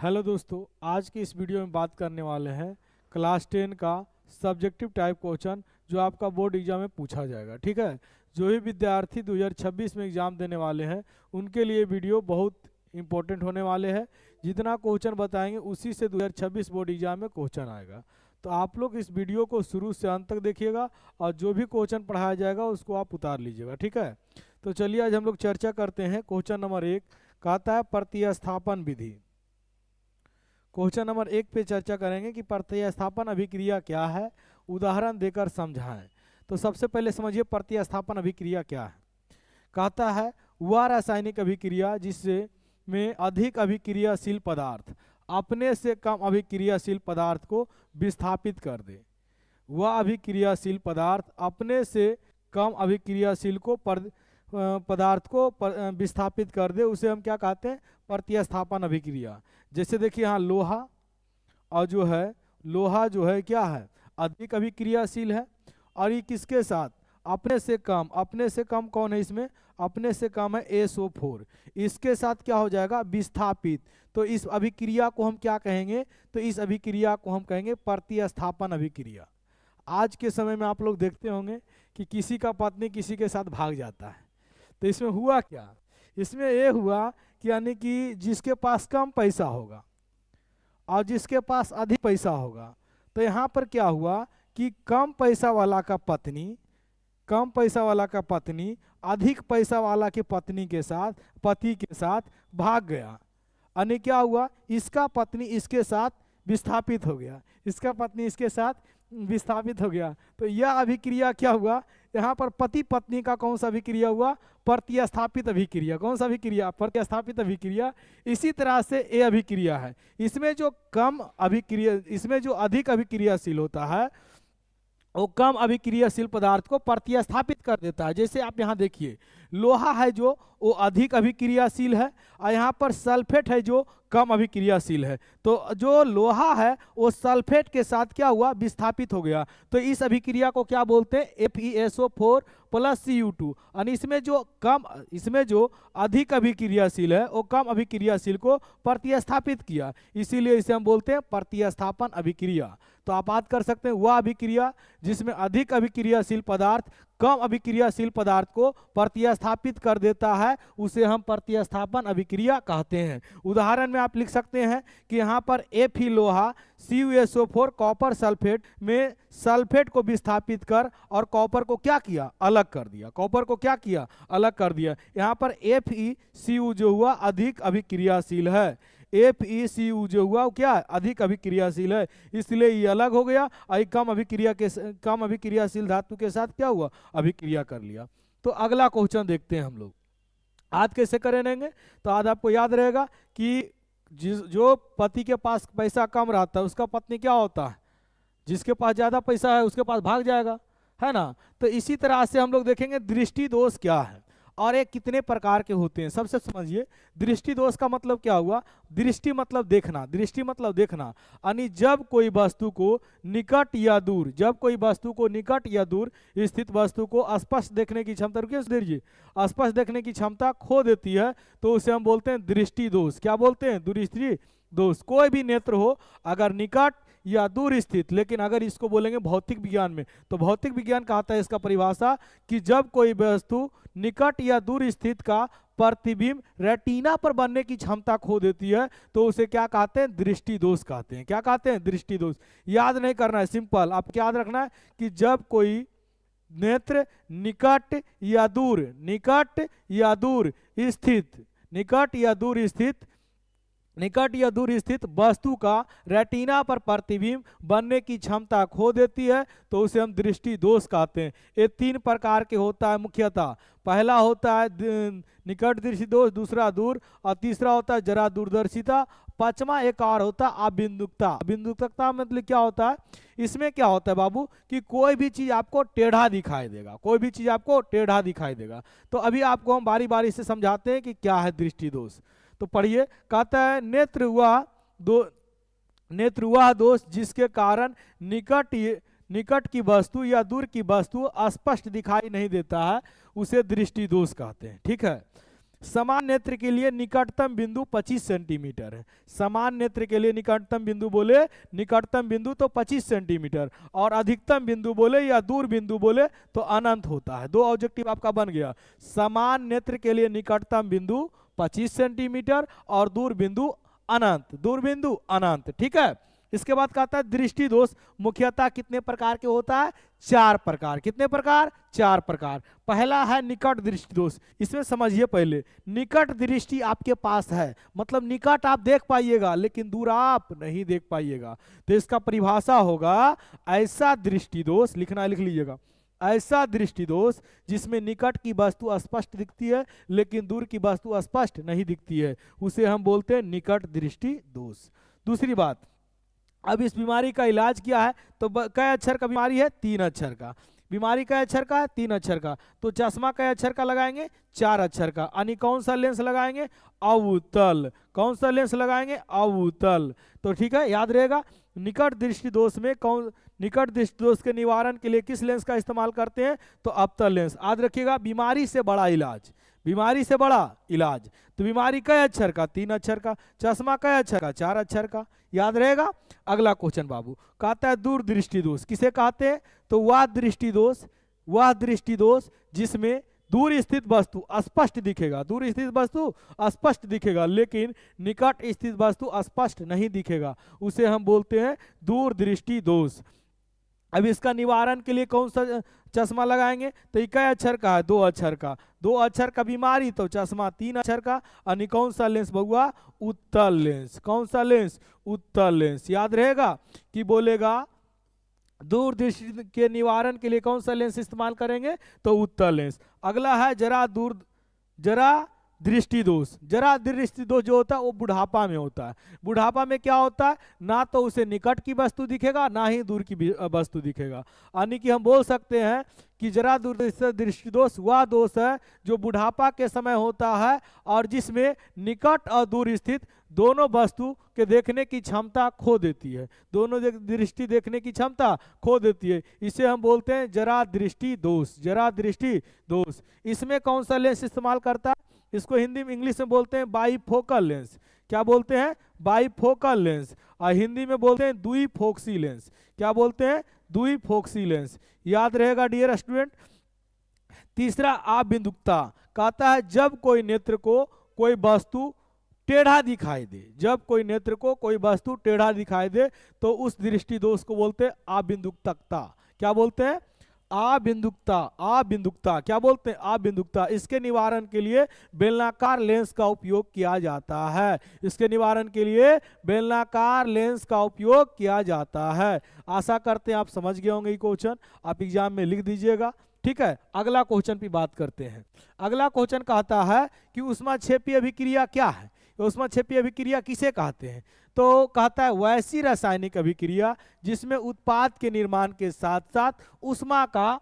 Hello दोस्तों, आज की इस वीडियो में बात करने वाले हैं क्लास 10 का सब्जेक्टिव टाइप क्वेश्चन जो आपका बोर्ड एग्जाम में पूछा जाएगा। ठीक है, जो भी विद्यार्थी 2026 में एग्ज़ाम देने वाले हैं उनके लिए वीडियो बहुत इंपॉर्टेंट होने वाले हैं। जितना क्वेश्चन बताएंगे उसी से 2026 बोर्ड एग्जाम में क्वेश्चन आएगा। तो आप लोग इस वीडियो को शुरू से अंत तक देखिएगा और जो भी क्वेश्चन पढ़ाया जाएगा उसको आप उतार लीजिएगा। ठीक है, तो चलिए आज हम लोग चर्चा करते हैं। क्वेश्चन नंबर 1 कहता है प्रतिस्थापन विधि। क्वेश्चन नंबर 1 पे चर्चा करेंगे कि प्रतिस्थापन अभिक्रिया क्या है, उदाहरण देकर समझाएं। तो सबसे पहले समझिए प्रतिस्थापन अभिक्रिया क्या है। कहता है वह रासायनिक अभिक्रिया जिससे में अधिक अभिक्रियाशील पदार्थ अपने से कम अभिक्रियाशील पदार्थ को विस्थापित कर दे। वह अभिक्रियाशील पदार्थ अपने से कम अभिक्रियाशील को पदार्थ को विस्थापित कर दे, उसे हम क्या कहते हैं, प्रतिस्थापन अभिक्रिया। जैसे देखिए यहाँ लोहा और लोहा जो है क्या है, अधिक अभिक्रियाशील है और ये किसके साथ, अपने से कम कौन है इसमें, अपने से कम है SO4, इसके साथ क्या हो जाएगा, विस्थापित। तो इस अभिक्रिया को हम क्या कहेंगे, तो इस अभिक्रिया को हम कहेंगे प्रतिस्थापन अभिक्रिया। आज के समय में आप लोग देखते होंगे कि किसी का पत्नी किसी के साथ भाग जाता है, तो इसमें हुआ क्या, इसमें ये हुआ कि यानी कि जिसके पास कम पैसा होगा और जिसके पास अधिक पैसा होगा, तो यहाँ पर क्या हुआ कि कम पैसा वाला का पत्नी अधिक पैसा वाला के पति के साथ भाग गया। यानी क्या हुआ, इसका पत्नी इसके साथ विस्थापित हो गया, इसका पत्नी इसके साथ विस्थापित हो गया। तो यह अभिक्रिया क्या हुआ, यहाँ पर पति पत्नी का कौन सा अभिक्रिया हुआ, प्रतिस्थापित अभिक्रिया। कौन सा अभिक्रिया, प्रतिस्थापित अभिक्रिया। इसी तरह से ये अभिक्रिया है, इसमें जो अधिक अभिक्रियाशील होता है वो कम अभिक्रियाशील पदार्थ को प्रतिस्थापित कर देता है। जैसे आप यहाँ देखिए लोहा है जो वो अधिक अभिक्रियाशील है और यहाँ पर सल्फेट है जो कम अभिक्रियाशील है। तो जो लोहा है वो सल्फेट के साथ क्या हुआ, विस्थापित हो गया। तो इस अभिक्रिया को क्या बोलते हैं, FeSO4 + Cu2। और इसमें जो अधिक अभिक्रियाशील है वो कम अभिक्रियाशील को प्रतिस्थापित किया, इसीलिए इसे हम बोलते हैं प्रतिस्थापन अभिक्रिया। तो आप बात कर सकते हैं वह अभिक्रिया जिसमें अधिक अभिक्रियाशील पदार्थ कम अभिक्रियाशील पदार्थ को प्रतिस्थापित कर देता है, उसे हम प्रतिस्थापन अभिक्रिया कहते हैं। उदाहरण में आप लिख सकते हैं कि यहाँ पर Fe लोहा CuSO4 कॉपर सल्फेट में सल्फेट को विस्थापित कर और कॉपर को क्या किया, अलग कर दिया। यहाँ पर FeCu जो हुआ अधिक अभिक्रियाशील है, FeCu जो हुआ क्या है, अधिक अभिक्रियाशील है, इसलिए ये अलग हो गया और कम अभिक्रियाशील धातु के साथ क्या हुआ, अभिक्रिया कर लिया। तो अगला क्वेश्चन देखते हैं हम लोग आज कैसे करेंगे। तो आज आपको याद रहेगा कि जो पति के पास पैसा कम रहता है उसका पत्नी क्या होता है, जिसके पास ज्यादा पैसा है उसके पास भाग जाएगा, है ना। तो इसी तरह से हम लोग देखेंगे दृष्टि दोष क्या है और ये कितने प्रकार के होते हैं। सबसे समझिए दृष्टि दोष का मतलब क्या हुआ, दृष्टि मतलब देखना, यानी जब कोई वस्तु को निकट या दूर स्थित वस्तु को स्पष्ट देखने की क्षमता, स्पष्ट देखने की क्षमता खो देती है, तो उसे हम बोलते हैं दृष्टि दोष। क्या बोलते हैं, दृष्टि दोष। कोई भी नेत्र हो अगर निकट या दूर स्थित, लेकिन अगर इसको बोलेंगे भौतिक विज्ञान में, तो भौतिक विज्ञान कहता है इसका परिभाषा कि जब कोई वस्तु निकट या दूर स्थित का प्रतिबिंब रेटिना पर बनने की क्षमता खो देती है, तो उसे क्या कहते हैं, दृष्टि दोष कहते हैं। क्या कहते हैं, दृष्टि दोष। याद नहीं करना है, सिंपल आपको याद रखना है कि जब कोई नेत्र निकट या दूर स्थित वस्तु का रेटिना पर प्रतिबिंब बनने की क्षमता खो देती है, तो उसे हम दृष्टि दोष कहते हैं। ये 3 प्रकार के होता है मुख्यतः। पहला होता है निकट दृष्टि दोष, दूसरा दूर, और तीसरा होता है जरा दूरदर्शिता, पांचवा एक और होता है अबिंदुकता मतलब क्या होता है, इसमें क्या होता है बाबू कि कोई भी चीज आपको टेढ़ा दिखाई देगा। तो अभी आपको हम बारी बारी से समझाते हैं कि क्या है दृष्टि दोष। तो पढ़िए, कहता है नेत्र हुआ दोष जिसके कारण निकट की वस्तु या दूर की वस्तु स्पष्ट दिखाई नहीं देता है, उसे दृष्टि दोष कहते हैं। ठीक है, समान नेत्र के लिए निकटतम बिंदु 25 सेंटीमीटर है। समान नेत्र के लिए निकटतम बिंदु बोले, निकटतम बिंदु तो 25 सेंटीमीटर, और अधिकतम बिंदु बोले या दूर बिंदु बोले तो अनंत होता है। दो ऑब्जेक्टिव आपका बन गया। समान नेत्र के लिए निकटतम बिंदु 25 सेंटीमीटर और दूर बिंदु अनंत, दूर बिंदु अनंत। ठीक है, इसके बाद कहता है दृष्टि दोष मुख्यतः कितने प्रकार के होता है? 4 प्रकार। कितने प्रकार? 4 प्रकार। पहला है निकट दृष्टि दोष। इसमें समझिए पहले, निकट दृष्टि आपके पास है, मतलब निकट आप देख पाइएगा लेकिन दूर आप नहीं देख पाइएगा, तो इसका परिभाषा होगा ऐसा दृष्टि दोष, लिखना लिख लीजिएगा, ऐसा दृष्टि दोष जिसमें निकट की वस्तु स्पष्ट दिखती है लेकिन दूर की वस्तु स्पष्ट नहीं दिखती है, उसे हम बोलते हैं निकट दृष्टि दोष। दूसरी बात, अब इस बीमारी का इलाज क्या है? तो कई अक्षर का बीमारी है? 3 अक्षर का। बीमारी कई अक्षर का है? 3 अक्षर का। तो चश्मा कई अक्षर का लगाएंगे? 4 अक्षर का। यानी कौन सा लेंस लगाएंगे? अवतल। कौन सा लेंस लगाएंगे? अवतल। तो ठीक है, याद रहेगा। निकट दृष्टि दोष में निकट दृष्टि दोष के निवारण के लिए किस लेंस का इस्तेमाल करते हैं? तो अवतल लेंस। याद रखिएगा, बीमारी से बड़ा इलाज, बीमारी से बड़ा इलाज। तो बीमारी कई अक्षर का? 3 अक्षर का। चश्मा कई अक्षर का? 4 अक्षर का। याद रहेगा। अगला क्वेश्चन बाबू कहता है दूर दृष्टि दोष किसे कहते हैं? तो वह दृष्टि दोष जिसमें दूर स्थित वस्तु स्पष्ट दिखेगा, दूर स्थित वस्तु स्पष्ट दिखेगा लेकिन निकट स्थित वस्तु स्पष्ट नहीं दिखेगा, उसे हम बोलते हैं दूर दृष्टि दोष। अब इसका निवारण के लिए कौन सा चश्मा लगाएंगे? तो ये कई अक्षर का है? 2 अक्षर का। 2 अक्षर का बीमारी तो चश्मा 3 अक्षर का। यानी कौन सा लेंस बउआ? उत्तल लेंस। कौन सा लेंस? उत्तल लेंस। याद रहेगा कि बोलेगा दूर दृष्टि के निवारण के लिए कौन सा लेंस इस्तेमाल करेंगे? तो उत्तल लेंस। अगला है जरा दृष्टि दोष। जरा दृष्टि दोष जो होता है वो बुढ़ापा में होता है। बुढ़ापा में क्या होता है? ना तो उसे निकट की वस्तु दिखेगा ना ही दूर की वस्तु दिखेगा। यानी कि हम बोल सकते हैं कि जरा दृष्टि दोष वह दोष है जो बुढ़ापा के समय होता है और जिसमें निकट और दूर स्थित दोनों वस्तु के देखने की क्षमता खो देती है, दोनों दृष्टि देखने की क्षमता खो देती है। इसे हम बोलते हैं जरा दृष्टि दोष। जरा दृष्टि दोष। इसमें कौन सा लेंस इस्तेमाल करता है? इसको हिंदी में इंग्लिश में बोलते हैं बाईफोकल लेंस। क्या बोलते हैं? Bifocal lens. और हिंदी में बोलते हैं द्विफोक्सी लेंस। क्या बोलते हैं? द्विफोक्सी लेंस। याद रहेगा डियर स्टूडेंट। तीसरा आबिंदुकता कहता है जब कोई नेत्र को कोई वस्तु टेढ़ा दिखाई दे, जब कोई नेत्र को कोई वस्तु टेढ़ा दिखाई दे तो उस दृष्टि दोष को बोलते हैं आबिंदुकता। क्या बोलते हैं? आबिंदुकता। आबिंदुकता। क्या बोलते हैं? आबिंदुकता। इसके निवारण के लिए बेलनाकार लेंस का उपयोग किया जाता है। इसके निवारण के लिए बेलनाकार लेंस का उपयोग किया जाता है। आशा करते हैं आप समझ गए होंगे ये क्वेश्चन, आप एग्जाम में लिख दीजिएगा। ठीक है, अगला क्वेश्चन पे बात करते हैं। अगला क्वेश्चन कहता है कि ऊष्माक्षेपीय अभिक्रिया क्या है? ऊष्माक्षेपीय अभिक्रिया किसे कहते हैं? तो कहता है वैसी रासायनिक अभिक्रिया जिसमें उत्पाद के निर्माण के साथ साथ ऊष्मा का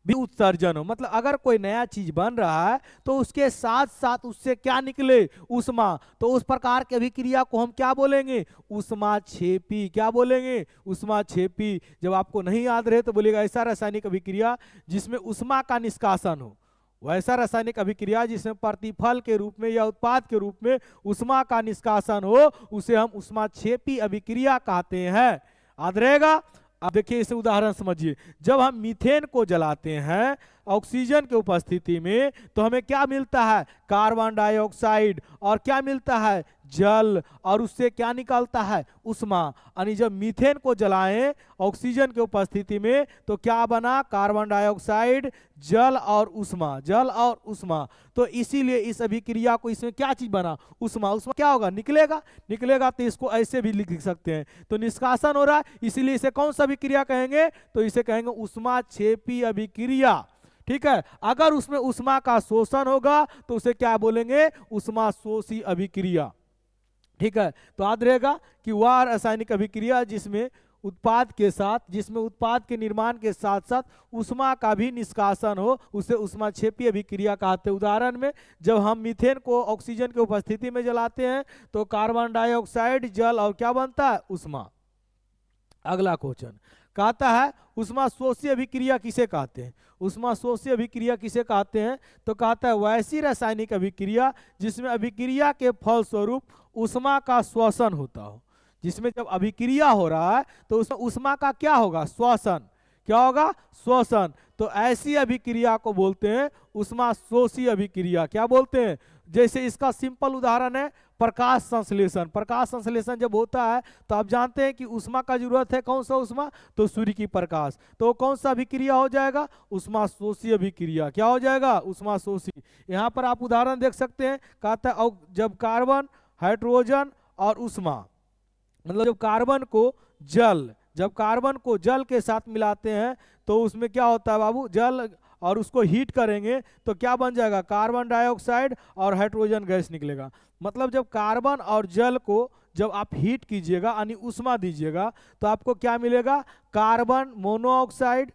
भी उत्सर्जन हो। मतलब अगर कोई नया चीज बन रहा है तो उसके साथ साथ उससे क्या निकले? ऊष्मा। तो उस प्रकार की अभिक्रिया को हम क्या बोलेंगे? ऊष्माक्षेपी। क्या बोलेंगे? ऊष्माक्षेपी। जब आपको नहीं याद रहे तो बोलिएगा ऐसा रासायनिक अभिक्रिया जिसमें ऊष्मा का निष्कासन हो, वैसा रासायनिक अभिक्रिया जिसमें प्रतिफल के रूप में या उत्पाद के रूप में ऊष्मा का निष्कासन हो, उसे हम ऊष्माक्षेपी अभिक्रिया कहते हैं। याद रहेगा। अब देखिए इसे उदाहरण समझिए। जब हम मीथेन को जलाते हैं ऑक्सीजन के उपस्थिति में तो हमें क्या मिलता है? Carbon dioxide. और क्या मिलता है? जल। और उससे क्या निकलता है? ऊष्मा। यानी जब मीथेन को जलाएं ऑक्सीजन के उपस्थिति में तो क्या बना? कार्बन डाइऑक्साइड, जल और ऊष्मा। जल और ऊष्मा। तो इसीलिए इस अभिक्रिया को इसमें क्या चीज बना? ऊष्मा। ऊष्मा क्या होगा? निकलेगा। निकलेगा तो इसको ऐसे भी लिख सकते हैं। तो निष्कासन हो रहा है, इसीलिए इसे कौन सा अभिक्रिया कहेंगे? तो इसे कहेंगे ऊष्माक्षेपी अभिक्रिया। ठीक है। अगर उसमें ऊष्मा का शोषण होगा तो उसे क्या बोलेंगे? ऊष्मा शोषी अभिक्रिया। ठीक है। तो याद रहेगा कि वह रासायनिक अभिक्रिया जिसमें उत्पाद के निर्माण के साथ साथ ऊष्मा का भी निष्कासन हो, उसे ऊष्माक्षेपी अभिक्रिया कहते हैं। उदाहरण में जब हम मीथेन को ऑक्सीजन के उपस्थिति में जलाते हैं तो कार्बन डाइऑक्साइड, जल और क्या बनता है? ऊष्मा। अगला क्वेश्चन कहता है ऊष्माशोषी अभिक्रिया किसे कहते हैं, ऊष्माशोषी अभिक्रिया किसे कहते हैं, तो कहता है वैसी रासायनिक अभिक्रिया जिसमें अभिक्रिया के फलस्वरूप ऊष्मा का श्वसन होता हो। जिसमें जब अभिक्रिया हो रहा है तो उसमें ऊष्मा का क्या होगा, श्वसन। क्या होगा, श्वसन। तो ऐसी अभिक्रिया को बोलते हैं ऊष्माशोषी अभिक्रिया। क्या बोलते हैं, जैसे इसका सिंपल उदाहरण है प्रकाश संश्लेषण। प्रकाश संश्लेषण जब होता है तो आप जानते हैं कि ऊष्मा का जरूरत है, कौन सा ऊष्मा, तो सूर्य की प्रकाश। तो कौन सा अभिक्रिया हो जाएगा, ऊष्माशोषी अभिक्रिया। क्या हो जाएगा, ऊष्माशोषी। यहाँ पर आप उदाहरण देख सकते हैं, कहता है जब कार्बन, हाइड्रोजन और ऊष्मा, मतलब जब कार्बन को जल के साथ मिलाते हैं तो उसमें क्या होता है बाबू, जल, और उसको हीट करेंगे तो क्या बन जाएगा, कार्बन डाइऑक्साइड और हाइड्रोजन गैस निकलेगा। मतलब जब कार्बन और जल को जब आप हीट कीजिएगा यानी ऊष्मा दीजिएगा तो आपको क्या मिलेगा, कार्बन मोनोऑक्साइड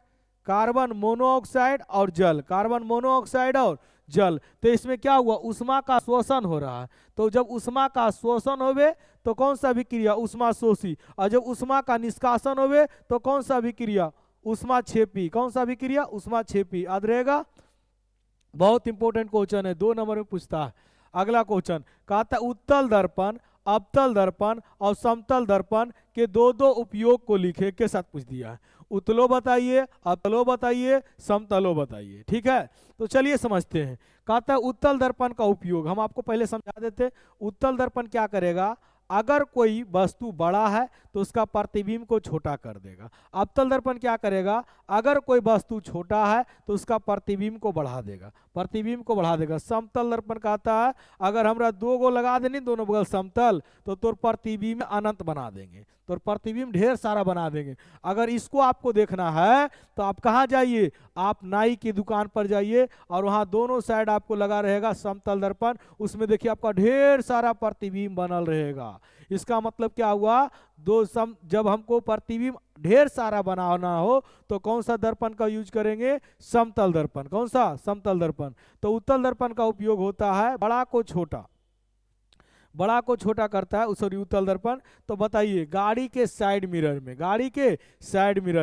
और जल, कार्बन मोनोऑक्साइड और जल। तो इसमें क्या हुआ, ऊष्मा का शोषण हो रहा है। तो जब ऊष्मा का शोषण होवे तो कौन सा अभिक्रिया, ऊष्माशोषी। और जब ऊष्मा का निष्कासन होवे तो कौन सा अभिक्रिया, ऊष्माक्षेपी। कौन सा अभिक्रिया, ऊष्माक्षेपी। याद रहेगा, बहुत इंपॉर्टेंट क्वेश्चन है, 2 नंबर में पूछता है। अगला क्वेश्चन कहता है उत्तल दर्पण, अवतल दर्पण और समतल दर्पण के दो उपयोग को लिखे। के साथ पूछ दिया है, उत्तलो बताइए, अवतलो बताइए, समतलो बताइए। ठीक है, तो चलिए समझते हैं। कहता है उत्तल दर्पण का उपयोग, हम आपको पहले समझा देते। उत्तल दर्पण क्या करेगा, अगर कोई वस्तु बड़ा है तो उसका प्रतिबिंब को छोटा कर देगा। अवतल दर्पण क्या करेगा, अगर कोई वस्तु छोटा है तो उसका प्रतिबिंब को बढ़ा देगा, प्रतिबिंब को बढ़ा देगा। समतल दर्पण कहता है अगर हमरा 2 गो लगा देनी दोनों बगल समतल तो तोर प्रतिबिंब अनंत बना देंगे, तो प्रतिबिंब ढेर सारा बना देंगे। अगर इसको आपको देखना है तो आप कहाँ जाइए, आप नाई की दुकान पर जाइए और वहाँ दोनों साइड आपको लगा रहेगा समतल दर्पण। उसमें देखिए आपका ढेर सारा प्रतिबिंब बनल रहेगा। इसका मतलब क्या हुआ, जब हमको प्रतिबिंब ढेर सारा बनाना हो तो कौन सा दर्पण का यूज करेंगे, समतल दर्पण। कौन सा, समतल दर्पण। तो उत्तल दर्पण का उपयोग होता है बड़ा को छोटा करता है, सॉरी उत्तल दर्पण। तो बताइए गाड़ी के साइड मिरर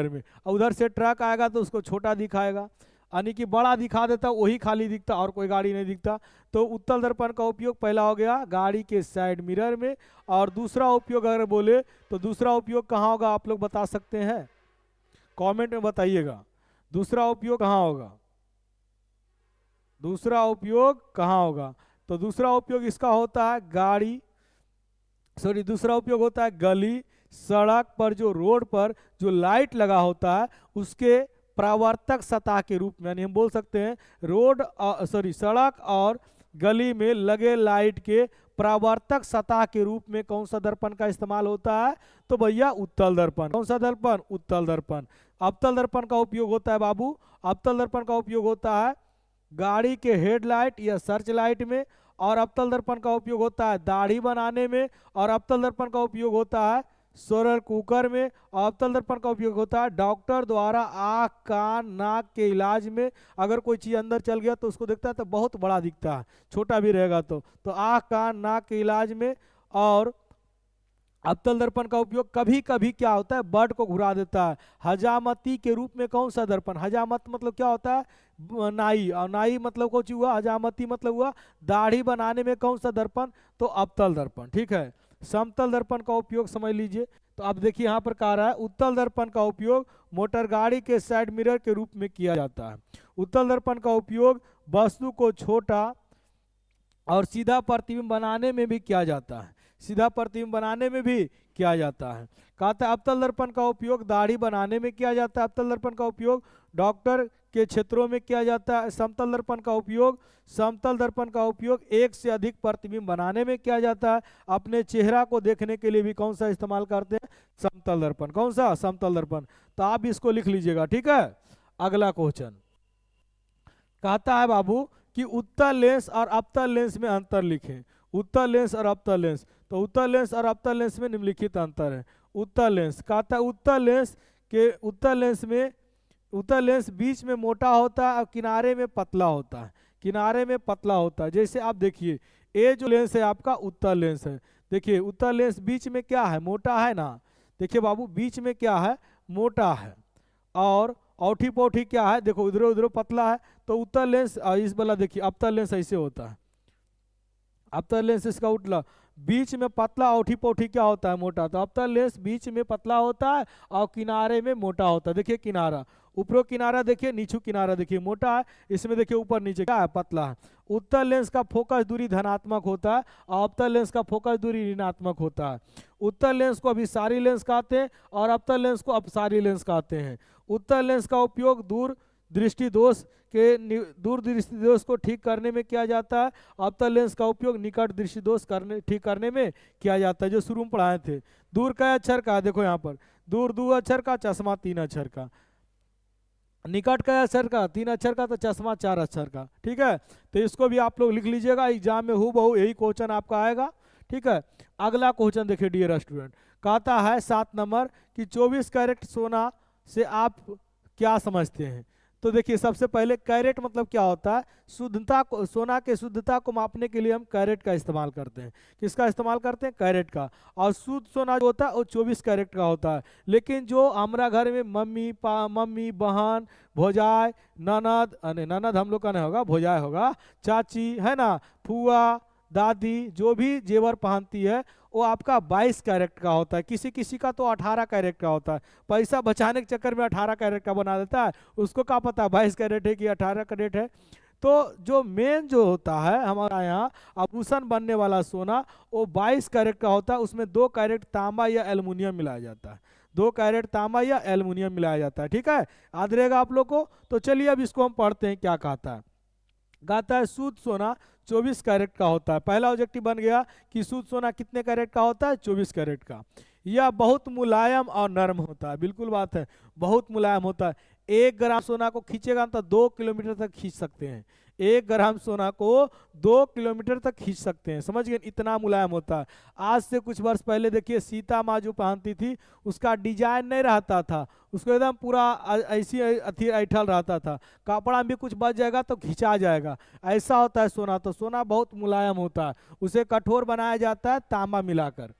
में, उधर से ट्रक आएगा तो उसको छोटा दिखाएगा, यानी कि बड़ा दिखा देता, वही खाली दिखता और कोई गाड़ी नहीं दिखता। तो उत्तल दर्पण का उपयोग पहला हो गया गाड़ी के साइड मिरर में। और दूसरा उपयोग अगर बोले तो दूसरा उपयोग कहाँ होगा, आप लोग बता सकते हैं, कमेंट में बताइएगा। दूसरा उपयोग कहाँ होगा, दूसरा उपयोग कहाँ होगा। तो दूसरा उपयोग इसका होता है दूसरा उपयोग होता है गली, सड़क पर, जो रोड पर जो लाइट लगा होता है उसके परावर्तक सतह के रूप में, यानी हम बोल सकते हैं सड़क और गली में लगे लाइट के परावर्तक सतह के रूप में कौन सा दर्पण का इस्तेमाल होता है, तो भैया उत्तल दर्पण। कौन सा दर्पण, उत्तल दर्पण। अवतल दर्पण का उपयोग होता है बाबू, अवतल दर्पण का उपयोग होता है गाड़ी के हेडलाइट या सर्च लाइट में, और अवतल दर्पण का उपयोग होता है दाढ़ी बनाने में, और अवतल दर्पण का उपयोग होता है सोलर कुकर में, और अवतल दर्पण का उपयोग होता है डॉक्टर द्वारा आँख, कान, नाक के इलाज में। अगर कोई चीज़ अंदर चल गया तो उसको देखता है तो बहुत बड़ा दिखता है, छोटा भी रहेगा तो आँख, कान, नाक के इलाज में। और अवतल दर्पण का उपयोग कभी कभी क्या होता है, बर्ड को घुरा देता है, हजामती के रूप में। कौन सा दर्पण, हजामत मतलब क्या होता है, नाई, और नाई मतलब कुछ हुआ, हजामती मतलब हुआ दाढ़ी बनाने में। कौन सा दर्पण, तो अवतल दर्पण। ठीक है, समतल दर्पण का उपयोग समझ लीजिए। तो आप देखिए यहाँ पर कह रहा है उत्तल दर्पण का उपयोग मोटर गाड़ी के साइड मिरर के रूप में किया जाता है। उत्तल दर्पण का उपयोग वस्तु को छोटा और सीधा प्रतिबिंब बनाने में भी किया जाता है, सीधा प्रतिबिंब बनाने में भी किया जाता है। कहता है अवतल दर्पण का उपयोग दाढ़ी बनाने में किया जाता है, अवतल दर्पण का उपयोग डॉक्टर के क्षेत्रों में किया जाता है। समतल दर्पण का उपयोग एक से अधिक प्रतिबिंब बनाने में किया जाता है। अपने चेहरा को देखने के लिए भी कौन सा इस्तेमाल करते हैं, समतल दर्पण। कौन सा, समतल दर्पण। तो आप इसको लिख लीजिएगा। ठीक है, अगला क्वेश्चन कहता है बाबू कि उत्तल लेंस और अवतल लेंस में अंतर लिखें। उत्तल लेंस और अवतल लेंस, तो उत्तल लेंस और अवतल लेंस में निम्नलिखित अंतर है। उत्तल लेंस कहता है उत्तल लेंस बीच में मोटा होता है और किनारे में पतला होता है, किनारे में पतला होता है। जैसे आप देखिए ये जो लेंस है आपका उत्तल लेंस है। देखिए उत्तल लेंस बीच में क्या है, मोटा है ना। देखिए बाबू बीच में क्या है, मोटा है और औठी पौठी क्या है, देखो इधर उधर पतला है, तो उत्तल लेंस इस वाला देखिए अवतल लेंस ऐसे होता है, अवतल लेंस इसका उल्टा, बीच में पतला औठी पौठी क्या होता है, मोटा। तो अवतल लेंस बीच में पतला होता है और किनारे में मोटा होता है। देखिए किनारा, ऊपरों किनारा देखिए, नीचू किनारा देखिए मोटा है, इसमें देखिए ऊपर नीचे क्या है, पतला है। उत्तल लेंस का फोकस दूरी धनात्मक होता है और अवतल लेंस का फोकस दूरी ऋणात्मक होता है। उत्तल लेंस को अभिसारी लेंस कहते हैं और अवतल लेंस को अपसारी लेंस कहते हैं। उत्तल लेंस का उपयोग दूर दृष्टि दोष को ठीक करने में किया जाता है। अवतल लेंस का उपयोग निकट दृष्टि दोष ठीक करने में किया जाता है, जो शुरू में पढ़ाए थे। दूर का अक्षर का, देखो यहाँ पर दूर 2 अक्षर का, चश्मा 3 अक्षर का। निकट का अक्षर का 3 अक्षर का, तो चश्मा 4 अक्षर का। ठीक है, तो इसको भी आप लोग लिख लीजिएगा, एग्जाम में हूबहू यही क्वेश्चन आपका आएगा। ठीक है, अगला क्वेश्चन देखिए डियर स्टूडेंट, कहता है 7 नंबर कि 24 कैरेट सोना से आप क्या समझते हैं। तो देखिए सबसे पहले कैरेट मतलब क्या होता है, शुद्धता को, सोना के शुद्धता को मापने के लिए हम कैरेट का इस्तेमाल करते हैं। किसका इस्तेमाल करते हैं, कैरेट का। और शुद्ध सोना जो होता है वो 24 कैरेट का होता है। लेकिन जो हमारा घर में मम्मी बहन भौजाई ननद, ननद हम लोग का नहीं होगा, भौजाई होगा, चाची है ना, फुआ दादी, जो भी जेवर पहनती है वो आपका 22 कैरेट का होता है। किसी किसी का तो 18 कैरेट का होता है, पैसा बचाने के चक्कर में 18 कैरेट का बना देता है, उसको क्या पता 22 कैरेट है कि 18 कैरेट है। तो जो मेन जो होता है हमारा यहाँ आभूषण बनने वाला सोना, वो 22 कैरेट का होता है। उसमें 2 कैरेट तांबा या एल्युमिनियम मिलाया जाता है, 2 कैरेट तांबा या एल्युमिनियम मिलाया जाता है। ठीक है, याद रहेगा आप लोग को। तो चलिए अब इसको हम पढ़ते हैं, क्या कहता है। कहता है शुद्ध सोना 24 कैरेट का होता है। पहला ऑब्जेक्टिव बन गया कि शुद्ध सोना कितने कैरेट का होता है, 24 कैरेट का। यह बहुत मुलायम और नर्म होता है, बिल्कुल बात है, बहुत मुलायम होता है। 1 ग्राम सोना को खींचेगा तो 2 किलोमीटर तक खींच सकते हैं। 1 ग्राम सोना को 2 किलोमीटर तक खींच सकते हैं, समझ गए, इतना मुलायम होता है। आज से कुछ वर्ष पहले देखिए सीता माँ जो पहनती थी उसका डिजाइन नहीं रहता था, उसको एकदम पूरा ऐसी अथी ऐठल रहता था, कपड़ा में भी कुछ बच जाएगा तो खिंचा जाएगा, ऐसा होता है सोना। तो सोना बहुत मुलायम होता है, उसे कठोर बनाया जाता है तांबा मिलाकर,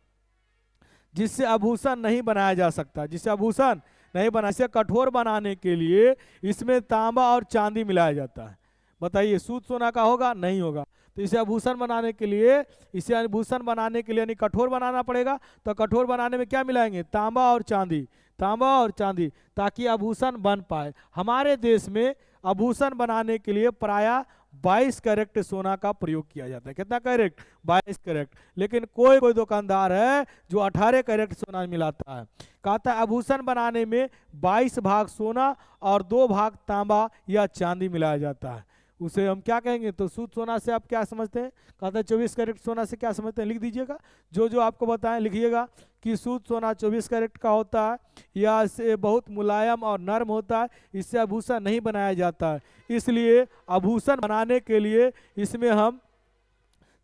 जिससे आभूषण नहीं बनाया जा सकता, जिससे आभूषण नहीं बना। इसे कठोर बनाने के लिए इसमें तांबा और चांदी मिलाया जाता है। बताइए शुद्ध सोना का होगा, नहीं होगा। तो इसे आभूषण बनाने के लिए, इसे आभूषण बनाने के लिए यानी कठोर बनाना पड़ेगा। तो कठोर बनाने में क्या मिलाएंगे, तांबा और चांदी, तांबा और चांदी, ताकि आभूषण बन पाए। हमारे देश में आभूषण बनाने के लिए प्रायः 22 कैरेट सोना का प्रयोग किया जाता है। कितना कैरेट, 22 कैरेट। लेकिन कोई कोई दुकानदार है जो 18 कैरेट सोना मिलाता है। कहता है आभूषण बनाने में 22 भाग सोना और 2 भाग तांबा या चांदी मिलाया जाता है। उसे हम क्या कहेंगे, तो शुद्ध सोना से आप क्या समझते हैं। कहता है 24 कैरेट सोना से क्या समझते हैं, लिख दीजिएगा, जो जो आपको बताएं लिखिएगा कि शुद्ध सोना 24 कैरेट का होता है, या इससे बहुत मुलायम और नर्म होता है, इससे आभूषण नहीं बनाया जाता है। इसलिए आभूषण बनाने के लिए इसमें हम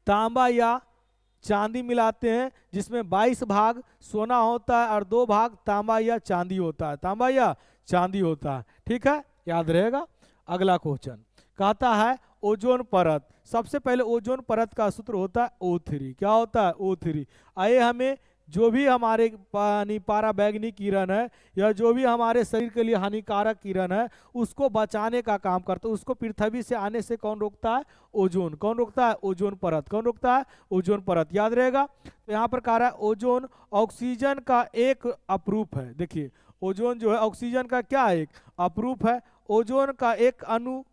तांबा या चांदी मिलाते हैं, जिसमें 22 भाग सोना होता है और 2 भाग तांबा या चांदी होता है, तांबा या चांदी होता है। ठीक है, याद रहेगा। अगला क्वेश्चन कहता है ओजोन परत। सबसे पहले ओजोन परत का सूत्र होता है O3। क्या होता है, O3। आइए हमें जो भी हमारे पाराबैंगनी किरण है या जो भी हमारे शरीर के लिए हानिकारक किरण है उसको बचाने का काम करता है। उसको पृथ्वी से आने से कौन रोकता है, ओजोन। कौन रोकता है, ओजोन परत। कौन रोकता है, ओजोन परत। याद रहेगा। तो यहाँ पर कह रहा है ओजोन ऑक्सीजन का एक अपरूप है। देखिए ओजोन जो है ऑक्सीजन का क्या है, एक अपरूप है। ओजोन का एक अणु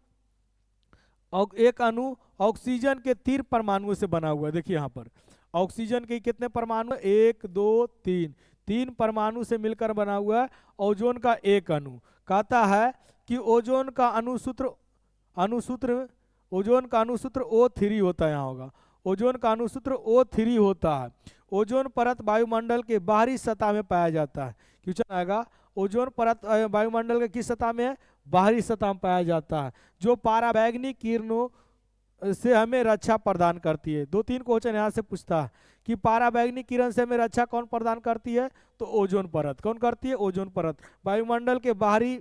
ऑक्सीजन के 3 परमाणुओं से बना हुआ है। देखिए यहाँ पर ऑक्सीजन के कितने परमाणु, 1 2 3, 3 परमाणु से मिलकर बना हुआ है ओजोन का एक अणु। कहता है कि ओजोन का अणुसूत्र ओजोन का अणुसूत्र O3 होता है। यहाँ होगा ओजोन का अणुसूत्र O3 होता है। ओजोन परत वायुमंडल के बाहरी सतह में पाया जाता है। क्वेश्चन आएगा ओजोन परत वायुमंडल के किस सतह में है, बाहरी सतह में पाया जाता है, जो पाराबैंगनी किरणों से हमें रक्षा प्रदान करती है। 2-3 क्वेश्चन यहाँ से पूछता है कि पाराबैंगनी किरण से हमें रक्षा कौन प्रदान करती है, तो ओजोन परत। कौन करती है, ओजोन परत। वायुमंडल के बाहरी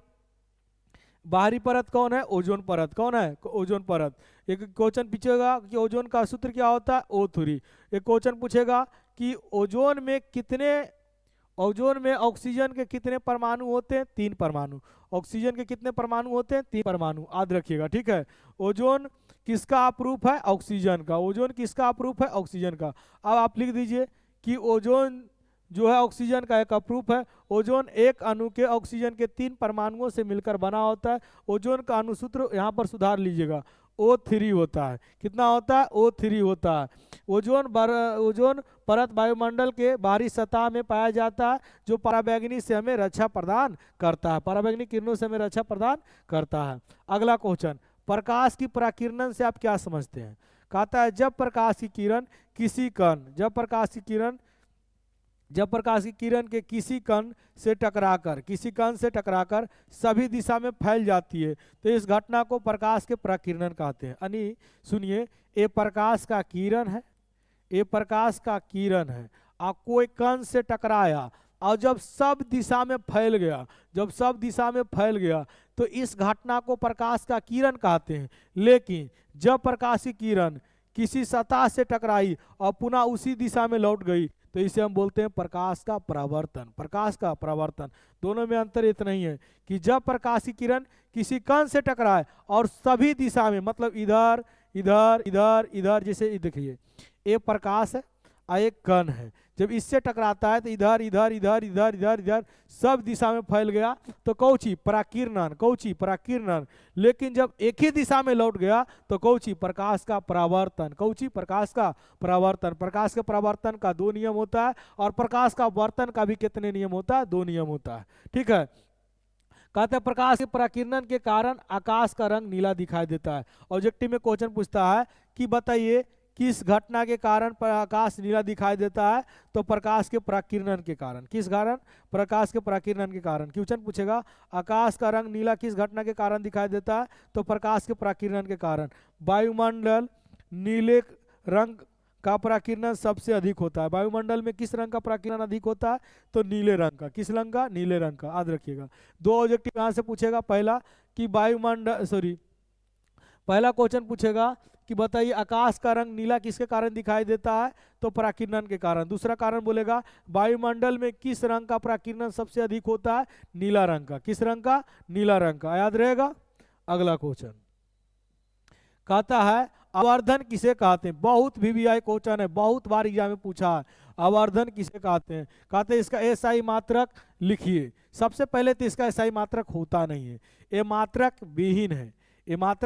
परत कौन है, ओजोन परत। कौन है, ओजोन परत। एक क्वेश्चन पूछेगा कि ओजोन का सूत्र क्या होता है, O3। एक क्वेश्चन पूछेगा कि ओजोन में कितने ओजोन में ऑक्सीजन के कितने परमाणु होते हैं? 3 परमाणु। ऑक्सीजन के कितने परमाणु होते हैं? 3 परमाणु, याद रखिएगा, ठीक है। ओजोन किसका अप्रूप है? ऑक्सीजन का। ओजोन किसका अप्रूप है? ऑक्सीजन का। अब आप लिख दीजिए कि ओजोन जो है ऑक्सीजन का एक अप्रूप है। ओजोन एक अणु के ऑक्सीजन के 3 परमाणुओं से मिलकर बना होता है। ओजोन का अणुसूत्र यहाँ पर सुधार लीजिएगा, O3 होता है। कितना होता है? O3 होता है। ओजोन परत वायुमंडल के बाहरी सतह में पाया जाता है, जो पराबैंगनी से हमें रक्षा प्रदान करता है। पराबैंगनी किरणों से हमें रक्षा प्रदान करता है। अगला क्वेश्चन, प्रकाश की पराकिरणन से आप क्या समझते हैं? कहता है जब प्रकाश की किरण किसी कण के किसी कण से टकराकर सभी दिशा में फैल जाती है, तो इस घटना को प्रकाश के प्रकीर्णन कहते हैं। यानी सुनिए, ये प्रकाश का किरण है, और कोई कण से टकराया और जब सब दिशा में फैल गया तो इस घटना को प्रकाश का किरण कहते हैं। लेकिन जब प्रकाश की किरण किसी सतह से टकराई और पुनः उसी दिशा में लौट गई, तो इसे हम बोलते हैं प्रकाश का परावर्तन। दोनों में अंतर इतना ही है कि जब प्रकाश की किरण किसी कण से टकराए और सभी दिशा में, मतलब इधर इधर इधर इधर, जैसे देखिए ये प्रकाश है और एक कण है, जब इससे टकराता है तो इधर इधर इधर इधर इधर इधर सब दिशा में फैल गया, तो कौची? पराकिरणन। लेकिन जब एक ही दिशा में लौट गया तो कौची? प्रकाश का परावर्तन। प्रकाश के परावर्तन का 2 नियम होता है, और प्रकाश का वर्तन का भी कितने नियम होता है? 2 नियम होता है, ठीक है। कहते हैं प्रकाश के पराकिरणन के कारण आकाश का रंग नीला दिखाई देता है। ऑब्जेक्टिव में क्वेश्चन पूछता है कि बताइए किस घटना के कारण आकाश नीला दिखाई देता है? तो प्रकाश के पराकिरणन के कारण। किस कारण? प्रकाश के पराकिरणन के कारण। क्वेश्चन पूछेगा आकाश का रंग नीला किस घटना के कारण दिखाई देता है? तो प्रकाश के पराकिरणन के कारण। वायुमंडल नीले रंग का पराकिरणन सबसे अधिक होता है। वायुमंडल में किस रंग का पराकिरणन अधिक होता है? तो नीले रंग का। किस रंग का? नीले रंग का, याद रखिएगा। 2 ऑब्जेक्टिव यहाँ से पूछेगा। पहला क्वेश्चन पूछेगा कि बताइए आकाश का रंग नीला किसके कारण दिखाई देता है? तो पराकिरणन के कारण। दूसरा कारण बोलेगा वायुमंडल में किस रंग का पराकिरणन सबसे अधिक होता है? नीला रंग का। किस रंग का? नीला रंग का, याद रहेगा। अगला क्वेश्चन कहता है आवर्धन किसे कहते हैं? बहुत VVI क्वेश्चन है, बहुत बार एग्जाम में पूछा है। आवर्धन किसे कहते हैं? कहते हैं इसका SI मात्रक लिखिए। सबसे पहले तो इसका SI मात्रक होता नहीं है, ये मात्रक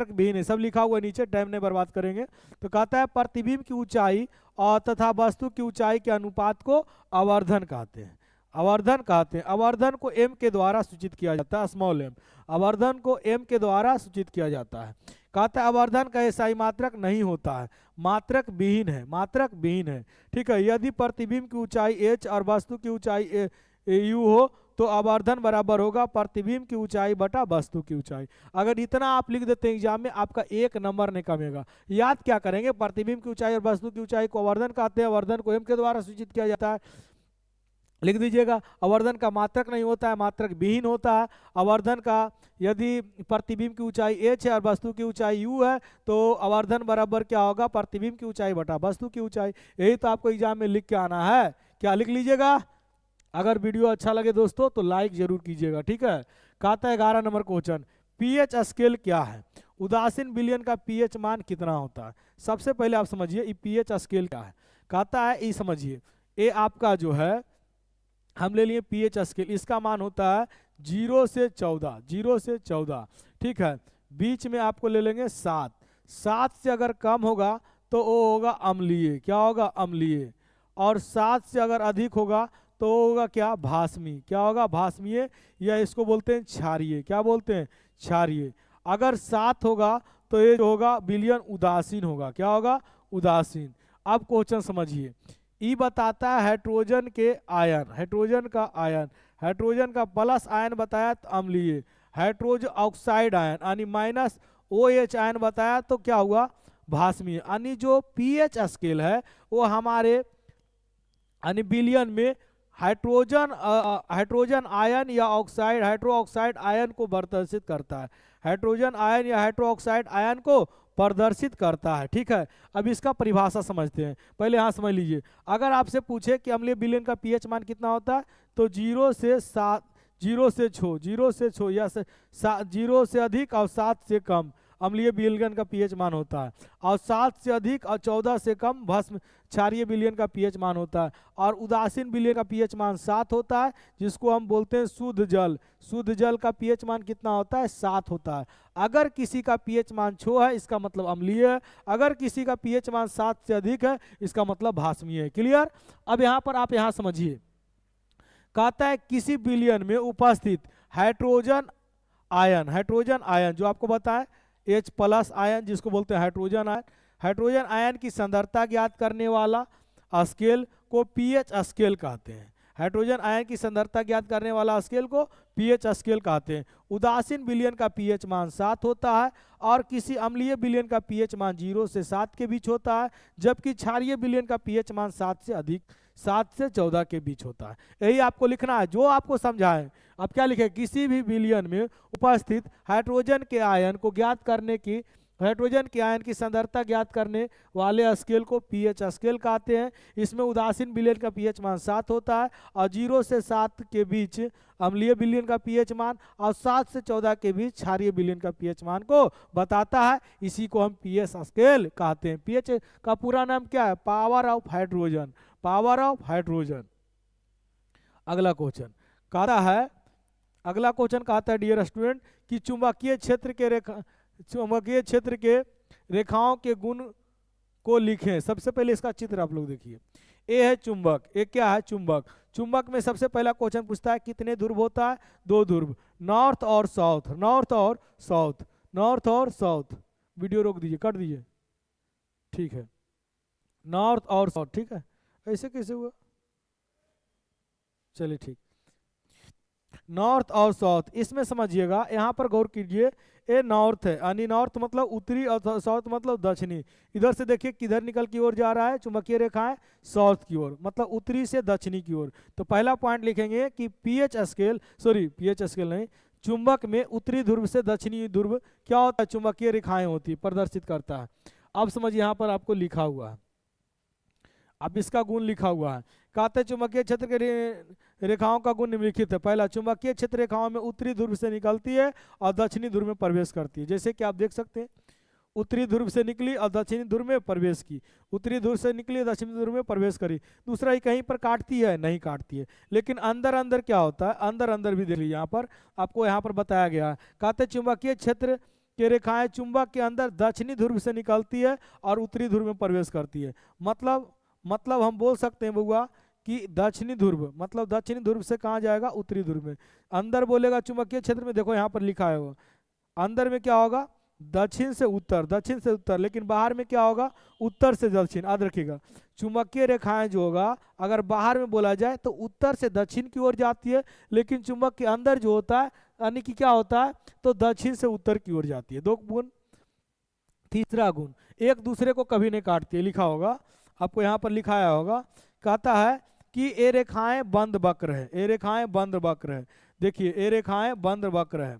विहीन है, सब लिखा हुआ नीचे, टाइम नहीं बर्बाद करेंगे। तो कहता है प्रतिबिंब की ऊंचाई और तथा वस्तु की ऊंचाई के अनुपात को आवर्धन कहते हैं। आवर्धन को m के द्वारा सूचित किया जाता है, स्मॉल m। आवर्धन को m के द्वारा सूचित किया जाता है। कहता है आवर्धन का SI मात्रक नहीं होता है, मात्रक विहीन है, ठीक है। यदि प्रतिबिंब की ऊंचाई h और वस्तु की ऊंचाई u हो तो आवर्धन बराबर होगा प्रतिबिंब की ऊंचाई बटा वस्तु की ऊंचाई। अगर इतना आप लिख देते हैं एग्जाम में, आपका 1 नंबर नहीं कमेगा। याद क्या करेंगे? प्रतिबिंब की ऊंचाई और वस्तु की ऊंचाई को आवर्धन कहते हैं। आवर्धन को m के द्वारा सूचित किया जाता है, लिख दीजिएगा। आवर्धन का मात्रक नहीं होता है, मात्रक विहीन होता है। आवर्धन का यदि प्रतिबिंब की ऊंचाई h है और वस्तु की ऊंचाई u है, तो आवर्धन बराबर क्या होगा? प्रतिबिंब की ऊंचाई बटा वस्तु की ऊंचाई। यही तो आपको एग्जाम में लिख के आना है। क्या लिख लीजिएगा? अगर वीडियो अच्छा लगे दोस्तों तो लाइक जरूर कीजिएगा, ठीक है। कहता है 11 नंबर क्वेश्चन, पीएच स्केल क्या है? उदासीन विलयन का पीएच मान कितना होता है? सबसे पहले आप समझिए ये पीएच स्केल क्या है। कहता है ये समझिए, ये आपका जो है हम ले लिए पीएच स्केल, इसका मान होता है 0 से 14, ठीक है। बीच में आपको ले लेंगे 7 से अगर कम होगा तो वो होगा अम्लीय। क्या होगा? अम्लीय। और 7 से अगर अधिक होगा तो होगा क्या? भास्मी। क्या होगा? भास्मीय, या इसको बोलते हैं क्षारीय। क्या बोलते हैं? क्षारीय। अगर 7 होगा तो ये होगा विलयन उदासीन होगा। क्या होगा? उदासीन। अब क्वेश्चन समझिए, ई बताता है हाइड्रोजन के आयन, हाइड्रोजन का प्लस आयन बताया तो अम्लीय, हाइड्रोजन ऑक्साइड आयन यानी -OH आयन बताया तो क्या हुआ? भास्मीय। यानी जो पीएच स्केल है वो हमारे यानी विलयन में हाइड्रोजन आयन या हाइड्रो ऑक्साइड आयन को प्रदर्शित करता है। हाइड्रोजन आयन या हाइड्रो ऑक्साइड आयन को प्रदर्शित करता है। ठीक है, अब इसका परिभाषा समझते हैं। पहले यहाँ समझ लीजिए, अगर आपसे पूछे कि अम्लीय विलयन का पीएच मान कितना होता है, तो 0 से 7, 0 से 6 या 0 से अधिक और 7 से कम अम्लीय विलयन का पीएच मान होता है, और 7 से अधिक और 14 से कम भस्म क्षारीय विलयन का पीएच मान होता है, और उदासीन विलयन का पीएच मान 7 होता है, जिसको हम बोलते हैं शुद्ध जल। शुद्ध जल का पीएच मान कितना होता है, 7 होता है। अगर किसी का पीएच मान 6 है, इसका मतलब अम्लीय है। अगर किसी का पीएच मान 7 से अधिक है, इसका मतलब भास्मीय है। क्लियर। अब यहाँ पर आप यहाँ समझिए, कहता है किसी विलयन में उपस्थित हाइड्रोजन आयन जो आपको बताएं H+ आयन, जिसको बोलते हैं हाइड्रोजन आयन, हाइड्रोजन आयन की सांद्रता ज्ञात करने वाला स्केल को पीएच स्केल कहते हैं। हाइड्रोजन आयन की सांद्रता ज्ञात करने वाला स्केल को पीएच स्केल कहते हैं। उदासीन विलयन का पीएच मान 7 होता है, और किसी अम्लीय विलयन का पीएच मान 0 से 7 के बीच होता है, जबकि क्षारीय विलयन का पीएच मान 7 से अधिक, 7 से 14 के बीच होता है। यही आपको लिखना है, जो आपको समझाएं। अब क्या लिखे, किसी भी विलयन में उपस्थित हाइड्रोजन के आयन को ज्ञात करने की, हाइड्रोजन के आयन की सांद्रता ज्ञात करने वाले स्केल को पीएच स्केल कहते हैं। इसमें उदासीन विलयन का पीएच मान 7 होता है, और 0 से 7 के बीच अम्लीय विलयन का पीएच मान, और 7 से 14 के बीच क्षारीय विलयन का पीएच मान को बताता है। इसी को हम पीएच स्केल कहते हैं। पीएच का पूरा नाम क्या है, power of hydrogen, power of hydrogen. अगला क्वेश्चन कहता है, अगला क्वेश्चन कहता है डियर स्टूडेंट कि चुंबकीय क्षेत्र के रेखाओं के गुण को लिखें। सबसे पहले इसका चित्र आप लोग देखिए। ए है चुंबक, ए क्या है, चुंबक। चुंबक में सबसे पहला क्वेश्चन पूछता है कितने ध्रुव होता है, 2 ध्रुव, नॉर्थ और साउथ, नॉर्थ और साउथ, नॉर्थ और साउथ। वीडियो रोक दीजिए, कट दीजिए, ठीक है, नॉर्थ और साउथ। ठीक है, ऐसे कैसे हुआ, चलिए ठीक, नॉर्थ और साउथ। इसमें समझिएगा, यहाँ पर गौर कीजिए, ए नॉर्थ है, यानी नॉर्थ मतलब उत्तरी, और साउथ मतलब दक्षिणी। इधर से देखिए किधर निकल की ओर जा रहा है, चुंबकीय रेखाएं साउथ की ओर, मतलब उत्तरी से दक्षिणी की ओर। तो पहला पॉइंट लिखेंगे कि पीएच स्केल नहीं, चुंबक में उत्तरी ध्रुव से दक्षिणी ध्रुव क्या होता है, चुंबकीय रेखाएं होती है, प्रदर्शित करता है। अब समझिए, यहाँ पर आपको लिखा हुआ है, अब इसका गुण लिखा हुआ है। कहते चुंबकीय क्षेत्र के रेखाओं का गुण निम्नलिखित है। पहला, चुंबकीय क्षेत्र रेखाओं में उत्तरी ध्रुव से निकलती है और दक्षिणी ध्रुव में प्रवेश करती है। जैसे कि आप देख सकते हैं, उत्तरी ध्रुव से निकली और दक्षिणी ध्रुव में प्रवेश की, उत्तरी ध्रुव से निकली दक्षिणी ध्रुव में प्रवेश करी। दूसरा, ही कहीं पर काटती है, नहीं काटती है, लेकिन अंदर अंदर क्या होता है, अंदर अंदर भी देख लीजिए, यहाँ पर आपको यहाँ पर बताया गया है। कहते चुंबकीय क्षेत्र के रेखाएं चुंबक के अंदर दक्षिणी ध्रुव से निकलती है और उत्तरी ध्रुव में प्रवेश करती है। मतलब हम बोल सकते हैं बउआ कि दक्षिणी ध्रुव, मतलब दक्षिणी ध्रुव से कहाँ जाएगा, उत्तरी ध्रुव में। अंदर बोलेगा चुंबकीय क्षेत्र में, देखो यहाँ पर लिखा है वो, अंदर में क्या होगा, दक्षिण से उत्तर, लेकिन बाहर में क्या होगा, उत्तर से दक्षिण। याद रखिएगा, चुंबकीय रेखाएं जो होगा, अगर बाहर में बोला जाए तो उत्तर से दक्षिण की ओर जाती है, लेकिन चुंबक के अंदर जो होता है, यानी कि क्या होता है, तो दक्षिण से उत्तर की ओर जाती है। 2 गुण। तीसरा गुण, एक दूसरे को कभी नहीं काटती है, लिखा होगा आपको, यहाँ पर लिखाया होगा। कहता है कि ए रेखाएं बंद वक्र है, ए रेखाएं बंद वक्र है। देखिए, ए रेखाएं बंद वक्र है।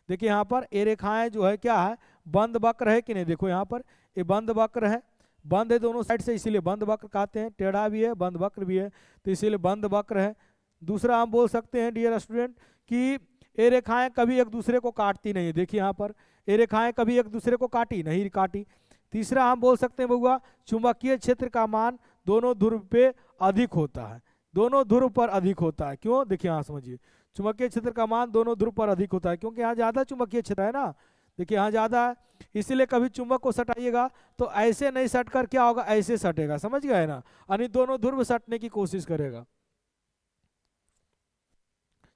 देखिए यहाँ पर ए रेखाएं जो है क्या है, बंद वक्र है कि नहीं। देखो यहाँ पर ये बंद वक्र है, बंद है दोनों साइड से, इसीलिए बंद वक्र कहते हैं। टेढ़ा भी है, बंद वक्र भी है, तो इसीलिए बंद वक्र है। दूसरा, हम बोल सकते हैं डियर स्टूडेंट कि ए रेखाएं कभी एक दूसरे को काटती नहीं है। देखिए यहाँ पर ए रेखाएं कभी एक दूसरे को नहीं काटी। तीसरा, हम बोल सकते हैं बउआ, चुंबकीय क्षेत्र का मान दोनों ध्रुव पे अधिक होता है, दोनों ध्रुव पर अधिक होता है। क्यों, देखिए यहाँ समझिए, चुंबकीय क्षेत्र का मान दोनों ध्रुव पर अधिक होता है, क्योंकि यहाँ ज्यादा चुंबकीय क्षेत्र है ना। देखिए यहाँ ज्यादा है, इसीलिए कभी चुंबक को सटाइएगा तो ऐसे नहीं सट कर क्या होगा, ऐसे सटेगा, समझ गए ना, यानी दोनों ध्रुव सटने की कोशिश करेगा।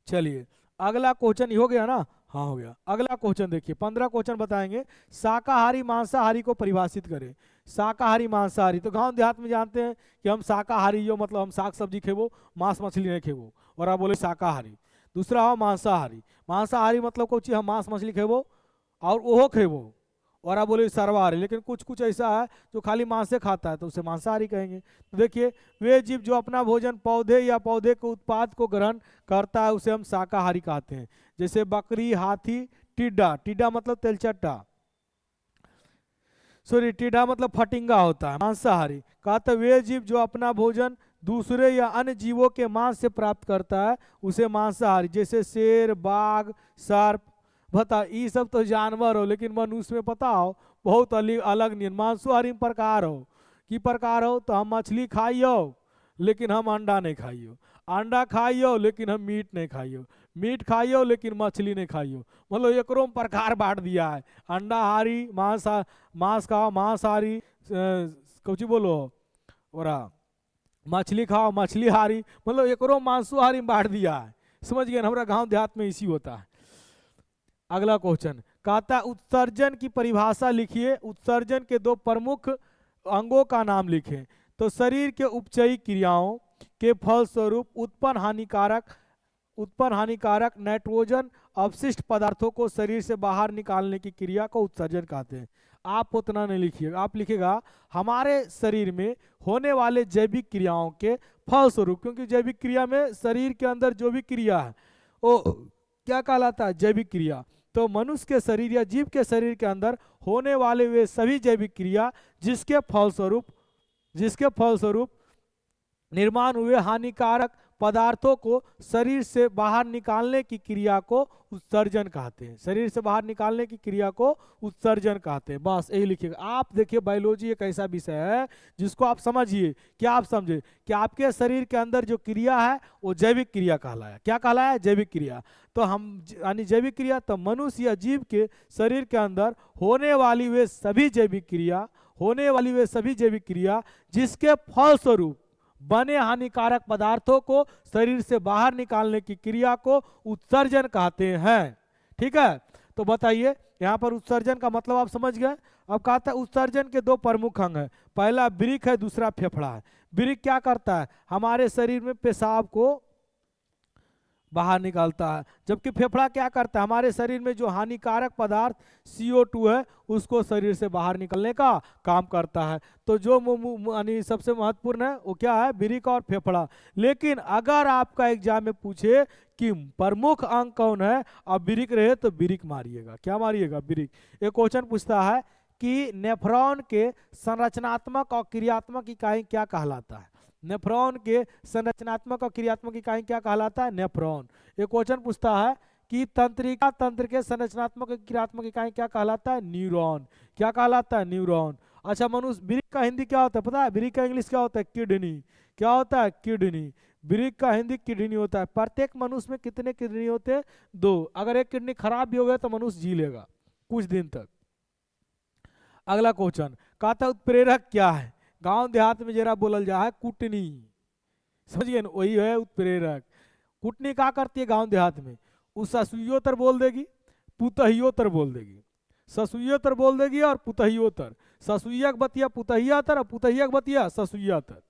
चलिए अगला क्वेश्चन हो गया ना, हाँ हो गया। अगला क्वेश्चन देखिए, 15 क्वेश्चन बताएंगे। शाकाहारी मांसाहारी को परिभाषित करें। शाकाहारी मांसाहारी, तो गांव देहात में जानते हैं कि हम शाकाहारी जो मतलब हम साग सब्जी खेबो, मांस मछली नहीं खेबो, और आप बोले शाकाहारी। दूसरा हो मांसाहारी, मांसाहारी मतलब कोई चीज हम मांस मछली खेबो और ओहो खेबो, और आप बोले सर्वाहारी। लेकिन कुछ कुछ ऐसा है जो खाली मांस से खाता है, तो उसे मांसाहारी कहेंगे। तो देखिए, वे जीव जो अपना भोजन पौधे या पौधे के उत्पाद को ग्रहण करता है, उसे हम शाकाहारी कहते हैं। जैसे बकरी, हाथी, टिड्डा, टिड्डा मतलब तेलचट्टा, सॉरी टीढ़ा मतलब फटिंगा होता है। मांसाहारी कहता है वे जीव जो अपना भोजन दूसरे या अन्य जीवों के मांस से प्राप्त करता है उसे मांसाहारी, जैसे शेर, बाघ, सर्प। बता ये सब तो जानवर हो, लेकिन मनुष्य में पता हो बहुत अलग नहीं। मांसाहारी प्रकार हो की प्रकार हो तो हम मछली खाइयो लेकिन हम अंडा नहीं खाइयो, अंडा खाइयो लेकिन हम मीट नहीं खाइयो, मीट खाइयो लेकिन मछली नहीं खाइयो। मतलब एकरो में प्रकार बांट दिया है, अंडाहारी, मांस खाओ मांसाहारी, कुछ बोलो ओरा मछली खाओ मछली हारी, मतलब एकरो मांसाहारी में बांट दिया है। समझ गए? हमारा गांव देहात में इसी होता है। अगला क्वेश्चन कहता है उत्सर्जन की परिभाषा लिखिए, उत्सर्जन के दो प्रमुख अंगों का नाम लिखें। तो शरीर के उपचयी क्रियाओं के फलस्वरूप उत्पन्न हानिकारक नाइट्रोजन अवशिष्ट पदार्थों को शरीर से बाहर निकालने की क्रिया को उत्सर्जन कहते हैं। आप उतना नहीं लिखिएगा, आप लिखिएगा हमारे शरीर में होने वाले जैविक क्रियाओं के फलस्वरूप, क्योंकि जैविक क्रिया में शरीर के अंदर जो भी क्रिया है वो क्या कहलाता है? जैविक क्रिया। तो मनुष्य के शरीर या जीव के शरीर के अंदर होने वाले वे सभी जैविक क्रिया जिसके फलस्वरूप निर्माण हुए हानिकारक पदार्थों को शरीर से बाहर निकालने की क्रिया को उत्सर्जन कहते हैं। शरीर से बाहर निकालने की क्रिया को उत्सर्जन कहते हैं। बस यही लिखिएगा। आप देखिए बायोलॉजी एक ऐसा विषय है जिसको आप समझिए, क्या आप समझे कि आपके शरीर के अंदर जो क्रिया है वो जैविक क्रिया कहलाया। क्या कहलाया? जैविक क्रिया। तो हम यानी जैविक क्रिया तो मनुष्य या जीव के शरीर के अंदर होने वाली वे सभी जैविक क्रिया जिसके फलस्वरूप बने हानिकारक पदार्थों को शरीर से बाहर निकालने की क्रिया को उत्सर्जन कहते हैं। ठीक है, तो बताइए यहाँ पर उत्सर्जन का मतलब आप समझ गए। अब कहता है उत्सर्जन के दो प्रमुख अंग हैं, पहला वृक्क है, दूसरा फेफड़ा है। वृक्क क्या करता है? हमारे शरीर में पेशाब को बाहर निकालता है, जबकि फेफड़ा क्या करता है? हमारे शरीर में जो हानिकारक पदार्थ CO2 है उसको शरीर से बाहर निकलने का काम करता है। तो जो यानी सबसे महत्वपूर्ण है वो क्या है? वृक्क और फेफड़ा। लेकिन अगर आपका एग्जाम में पूछे कि प्रमुख अंग कौन है, अब वृक्क रहे तो वृक्क मारिएगा। क्या मारिएगा? वृक्क। एक क्वेश्चन पूछता है कि नेफ्रॉन के संरचनात्मक और क्रियात्मक इकाई क्या कहलाता है? नेफ्रॉन के संरचनात्मक और क्रियात्मक इकाई क्या कहलाता है? नेफ्रॉन। एक क्वेश्चन पूछता है कि तंत्रिका तंत्र के संरचनात्मक और क्रियात्मक इकाई क्या कहलाता है? न्यूरॉन। क्या कहलाता है? न्यूरॉन। अच्छा मनुष्य, वृक्क का हिंदी क्या होता है पता है? वृक्क का इंग्लिश क्या होता है? किडनी। क्या होता है? किडनी। वृक्क का हिंदी किडनी होता है। प्रत्येक मनुष्य में कितने किडनी होते हैं? 2। अगर एक किडनी खराब भी हो गया तो मनुष्य जी लेगा कुछ दिन तक। अगला क्वेश्चन कहता है उत्प्रेरक क्या है? गांव देहात में जरा बोलल जा है कुटनी। समझिए ना, वही है उत्प्रेरक। कुटनी क्या करती है गांव देहात में? उस ससुइयोतर बोल देगी, पुतहियोतर बोल देगी। ससुइयोतर बोल देगी और पुतहियोतर। ससुइया बतिया पुतहियातर और पुतहिया बतिया ससुइयातर।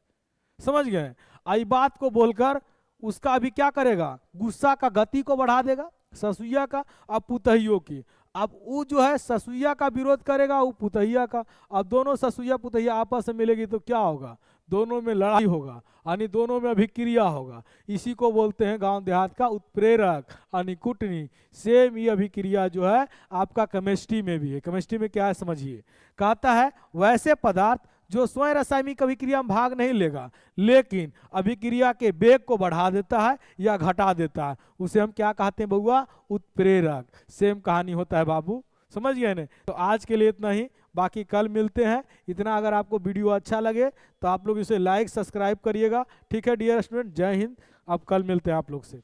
समझ गए? आई बात को बोलकर उसका अभी क्या करेगा? गुस्सा का गति को बढ़ा देगा ससुइया का और पुतहियों की। अब वो जो है ससुइया का विरोध करेगा, वो पुतहिया का। अब दोनों ससुइया पुतहिया आपस में मिलेगी तो क्या होगा? दोनों में लड़ाई होगा, यानी दोनों में अभिक्रिया होगा। इसी को बोलते हैं गांव देहात का उत्प्रेरक यानी कुटनी। सेम ये अभिक्रिया जो है आपका केमिस्ट्री में भी है। केमिस्ट्री में क्या है समझिए। कहता है वैसे पदार्थ जो स्वयं रासायनिक अभिक्रिया में भाग नहीं लेगा लेकिन अभिक्रिया के वेग को बढ़ा देता है या घटा देता है, उसे हम क्या कहते हैं बउआ? उत्प्रेरक। सेम कहानी होता है बाबू। समझ गए ना? तो आज के लिए इतना ही, बाकी कल मिलते हैं। इतना अगर आपको वीडियो अच्छा लगे तो आप लोग इसे लाइक सब्सक्राइब करिएगा। ठीक है डियर स्टूडेंट, जय हिंद। अब कल मिलते हैं आप लोग से।